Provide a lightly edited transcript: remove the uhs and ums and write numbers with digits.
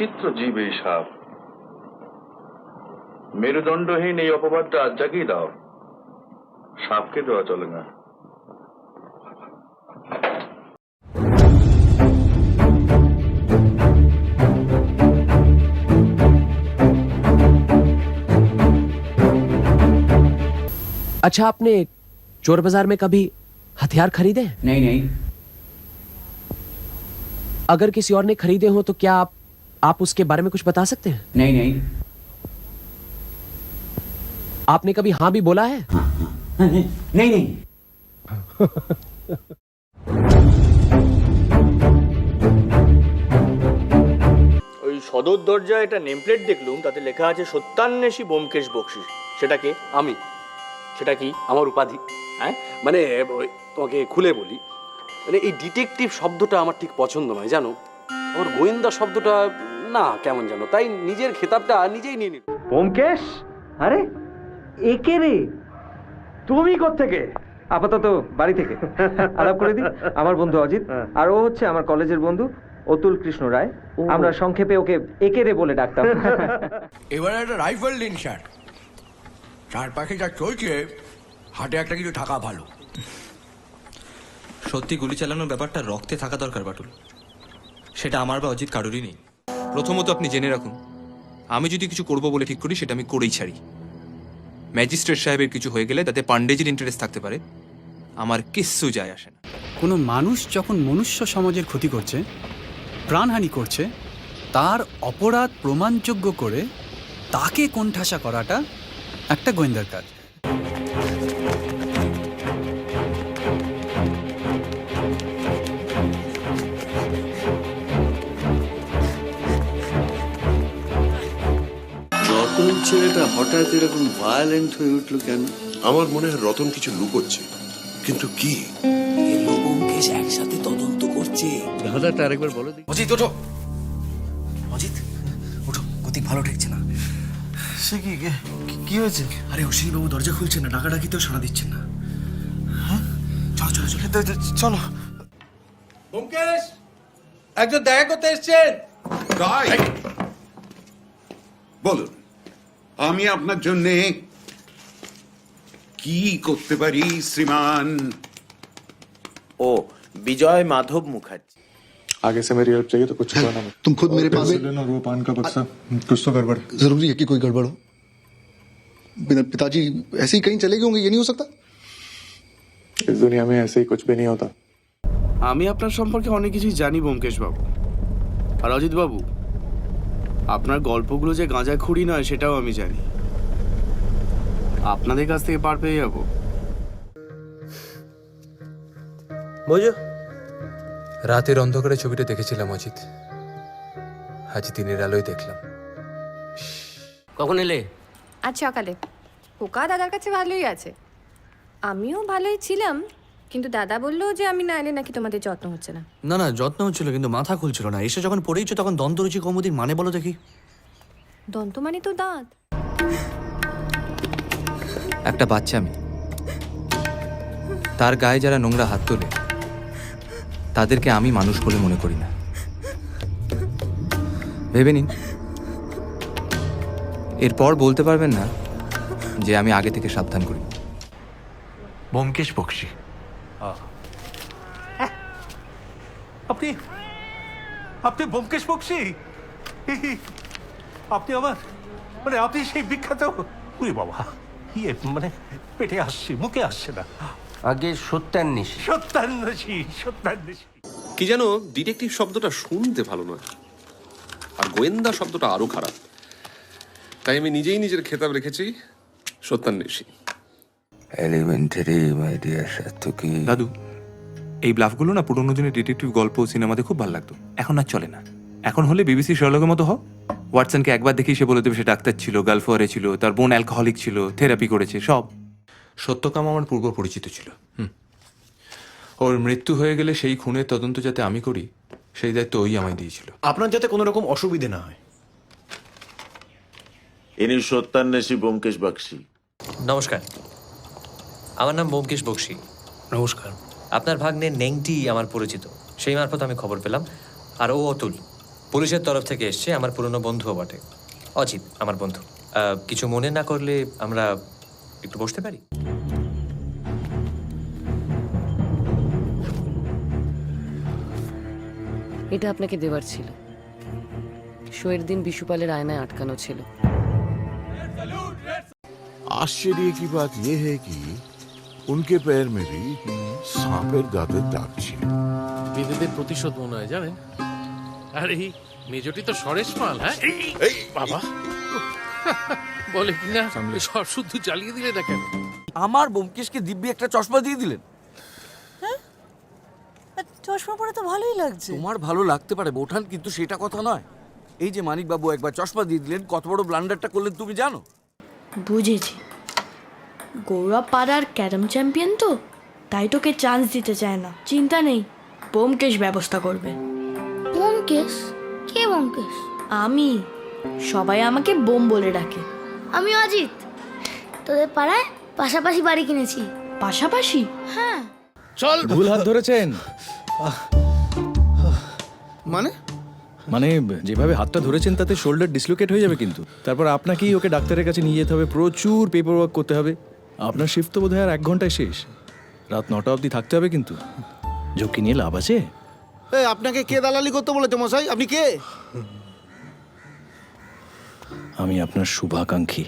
বিচিত্র জীব এই সাপ। মেরুদণ্ডহীন এই অপবাদটা আজ জাগিয়ে দাও। সাপকে দেওয়া চলে না। अच्छा, आपने चोर बाजार में कभी हथियार खरीदे? नहीं नहीं। अगर किसी और ने खरीदे हो तो क्या आप उसके बारे में कुछ बता सकते हैं? नहीं नहीं। आपने कभी हाँ भी बोला है? नहीं नहीं। ওই সদর দরজায় একটা নেমপ্লেট দেখলুম, তাতে লেখা আছে সত্যান্বেষী ব্যোমকেশ বক্সী। সেটা কে? আমি। সেটা কি? আমার উপাধি। হ্যাঁ, মানে তোমাকে খুলে বলি, মানে এই ডিটেকটিভ শব্দটা আমার ঠিক পছন্দ নয়, জানো। আমার গোয়েন্দা শব্দটা না কেমন জানো, তাই নিজের খেতাবটা নিজেই নিয়ে নিল। ব্যোমকেশ? আরে একে রে, তুমি কোত্থেকে? আপাতত বাড়ি থেকে। আলাপ করে দিই, আমার বন্ধু অজিত, আর ও হচ্ছে আমার কলেজের বন্ধু অতুল কৃষ্ণ রায়। আমরা সংক্ষেপে ওকে একে রে বলে ডাকতাম। এবারে একটা রাইফেল দিন স্যার। চারপাশে যা চলছে, হাতে একটা কিছু থাকা ভালো। সত্যি গুলি চালানোর ব্যাপারটা রক্তে থাকা দরকার বাটুল। সেটা আমার বা অজিত কারোরই নেই। প্রথমত আপনি জেনে রাখুন, আমি যদি কিছু করব বলে ঠিক করি সেটা আমি করেই ছাড়ি। ম্যাজিস্ট্রেট সাহেবের কিছু হয়ে গেলে তাতে পান্ডেজির ইন্টারেস্ট থাকতে পারে, আমার কিচ্ছু যায় আসে না। কোনো মানুষ যখন মনুষ্য সমাজের ক্ষতি করছে, প্রাণহানি করছে, তার অপরাধ প্রমাণযোগ্য করে তাকে কোণঠাসা করাটা একটা গোয়েন্দার কাজ। রতন ছেলেটা হঠাৎ এরকম ভায়োলেন্ট হয়ে উঠলো কেন? আমার মনে হয় রতন কিছু লুকোচ্ছে, কিন্তু কি? ব্যোমকেশ একসাথে তদন্ত করছে। ধাঁধাটা আরেকবার বলো দেখি। অজিত ওঠো, অজিত ওঠো, গতি ভালো ঠেকছে না। সে কি হয়েছে? আরে অশ্বিনী বাবু দরজা খুলছেন না, ডাকাডাকিতেও সাড়া দিচ্ছেন না। হ্যাঁ, চলো চলো চলো চলো। ব্যোমকেশ, একজন দেখা করতে এসেছেন। তাই বলুন, আমি আপনার জন্য কি করতে পারি শ্রীমান? ও বিজয় মাধব মুখার্জি। आगे से मेरी हेल्प चाहिए तो कुछ करना मत। तुम खुद मेरे पास और वो पान का बक्सा, कुछ तो गड़बड़। जरूरी है कि कोई गड़बड़ हो? बिना पिताजी ऐसे ही कहीं चले गए होंगे, ये नहीं हो सकता। इस दुनिया में ऐसे ही कुछ भी नहीं होता। আমি আপনার সম্পর্কে অনেক কিছুই জানি ব্যোমকেশ বাবু। আর অজিত বাবু, আপনার গল্পগুলো যে গাঁজাখুরি নয় সেটাও আমি জানি। আপনাদের কাছ থেকে পার পেয়ে যাবো। বুঝো, রাতের অন্ধকারে ছবিটা দেখেছিলাম অজিত, আজ দিনের আলোয় দেখলাম। কখন এলে? আজ সকালে। খোকা দাদার কাছে ভালোই আছে, আমিও ভালোই ছিলাম, কিন্তু দাদা বললো যে আমি না এলে নাকি তোমাদের যত্ন হচ্ছে না। না না, যত্ন হচ্ছিল, কিন্তু মাথা খুলছিল না। এসে যখন পড়েইছো তখন দন্তরুচি কৌমুদীর মানে বলো দেখি। দন্ত মানে তো দাঁত। একটা বাচ্চা মেয়ে, তার গায়ে যারা নোংরা হাত তোলে তাদেরকে আমি মানুষ বলে মনে করি না। ভেবে নিন, এরপর বলতে পারবেন না যে আমি আগে থেকে সাবধান করি। ব্যোমকেশ বক্সী, আপনি আপনি ব্যোমকেশ বক্সী? আপনি আমার মানে আপনি সেই বিখ্যাত? উরে বাবা, ইয়ে মানে পেটে আসছে, মুখে আসছে না। আগে সত্যান্বেষী। সত্যান্বেষী, সত্যান্বেষী। কি জানো, ডিটেকটিভ শব্দটা শুনতে ভালো নয়, আর গোয়েন্দা শব্দটা আরো খারাপ। তাই আমি নিজেই নিজের খেতাব রেখেছি সত্যান্বেষী। Elementary my dear Satyaki. দাদু, এই ব্লাফগুলো না পুরোনো দিনের ডিটেকটিভ গল্প সিনেমাতে খুব ভালো লাগতো, এখন আর চলে না। এখন হলে বিবিসি শার্লকের মতো হও। ওয়াটসনকে একবার দেখেই সে বলে দেবে সে ডাক্তার ছিল, গার্লফ্রেন্ড ছিল, তার বোন অ্যালকোহলিক ছিল, থেরাপি করেছে, সব। সত্যকাম আমার পূর্ব পরিচিত ছিল। ওর মৃত্যু হয়ে গেলে সেই খুনের তদন্ত যাতে আমি করি সেই দায়িত্ব ওই আমায় দিয়েছিল। আপনার যাতে কোনো রকম অসুবিধে না হয়। ইনি সত্যান্বেষী ব্যোমকেশ বক্সী। নমস্কার, আমার নাম ব্যোমকেশ বক্সী। নমস্কার। আপনার ভাগ্নে নেংটি আমার পরিচিত, সেই মারফত আমি খবর পেলাম। আর ও অতুল, পুলিশের তরফ থেকে এসছে, আমার পুরনো বন্ধুও বটে, অজিত আমার বন্ধু। কিছু মনে না করলে আমরা একটু বসতে পারি? এটা আপনাকে দেওয়ার ছিল। শোয়ের দিন বিশুপালের আয়নায় আটকানো ছিল। आश्चर्य की बात यह है कि उनके पैर में भी सांपेर दांतेर दाग ছিল। বিদেদের প্রতিশোধ মনে হয় জানেন। আর এই মেজটি তো সরেশ মাল। হ্যাঁ এই বাবা বলে কিনা সব শুদ্ধ জ্বালিয়ে দিলে না কেন? আমার ব্যোমকেশকে দিব্যি একটা চশমা দিয়ে দিলেন। চশমা পরে তো ভালোই লাগছে। তোমার ভালো লাগতে পারে বোঠান, কিন্তু সেটা কথা নয়। এই যে মানিক বাবু একবার চশমা দিয়ে দিলেন, কত বড় ব্লান্ডারটা করলেন তুমি জানো? বুঝেছি, গৌরব পাড়ার ক্যারাম চ্যাম্পিয়ন তো, তাই তোকে চান্স দিতে চায় না। চিন্তা নেই, ব্যোমকেশ ব্যবস্থা করবে। ব্যোমকেশ? কে ব্যোমকেশ? আমি, সবাই আমাকে বোম বলে ডাকে। আমি অজিত, তোদের পাড়ায় পাশাপাশি বাড়ি কিনেছি। পাশাপাশি? হ্যাঁ। চল। ভুল হাত ধরেছেন। মানে যেভাবে হাতটা ধরেছেন তাতে শোল্ডার ডিসলোকেট হয়ে যাবে, কিন্তু তারপর আপনাকেই ওকে ডাক্তারের কাছে নিয়ে যেতে হবে, প্রচুর পেপার ওয়ার্ক করতে হবে। আপনার শিফট তো বোধহয় আর 1 ঘন্টায় শেষ। রাত 9টা অবধি থাকতে হবে, কিন্তু ঝুঁকি নিয়ে লাভ আছে? আপনাকে কে দালালি করতে বলেছে মশাই? আপনি কে? আমি আপনার শুভাকাঙ্ক্ষী।